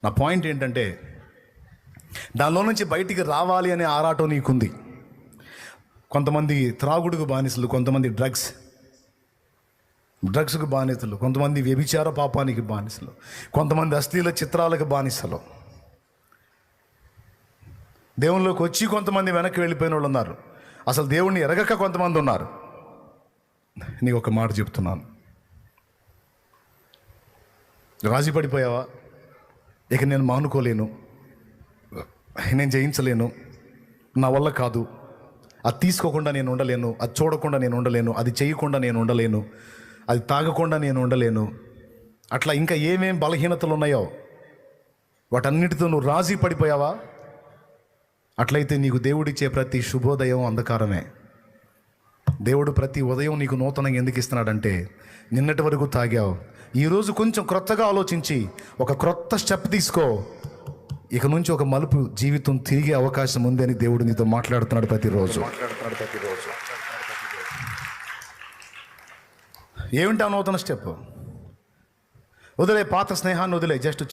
నా పాయింట్ ఏంటంటే, దానిలో నుంచి బయటికి రావాలి అనే ఆరాటం నీకుంది. కొంతమంది త్రాగుడుకు బానిసలు, కొంతమంది డ్రగ్స్కు బానిసలు, కొంతమంది వ్యభిచార పాపానికి బానిసలు, కొంతమంది అశ్లీల చిత్రాలకు బానిసలు. దేవునిలోకి వచ్చి కొంతమంది వెనక్కి వెళ్ళిపోయిన వాళ్ళు ఉన్నారు. అసలు దేవుణ్ణి ఎరగక కొంతమంది ఉన్నారు. నీ ఒక మాట చెప్తున్నాను, రాజీ పడిపోయావా? ఇక నేను మానుకోలేను, నేను జయించలేను, నా వల్ల కాదు, అది తీసుకోకుండా నేను ఉండలేను, అది చూడకుండా నేను ఉండలేను, అది చేయకుండా నేను ఉండలేను, అది తాగకుండా నేను ఉండలేను, అట్లా ఇంకా ఏమేం బలహీనతలు ఉన్నాయో వాటన్నిటితో నువ్వు రాజీ పడిపోయావా? అట్లయితే నీకు దేవుడిచ్చే ప్రతి శుభోదయం అంధకారమే. దేవుడు ప్రతి ఉదయం నీకు నూతనంగా ఎందుకు ఇస్తున్నాడంటే, నిన్నటి వరకు తాగావు, ఈరోజు కొంచెం క్రొత్తగా ఆలోచించి ఒక క్రొత్త స్టెప్ తీసుకో, ఇక నుంచి ఒక మలుపు జీవితం తిరిగే అవకాశం ఉంది అని దేవుడు నీతో మాట్లాడుతున్నాడు ప్రతిరోజు. ఏమిటా నూతన స్టెప్? వదిలే పాత స్నేహాన్ని, వదిలే జస్ట్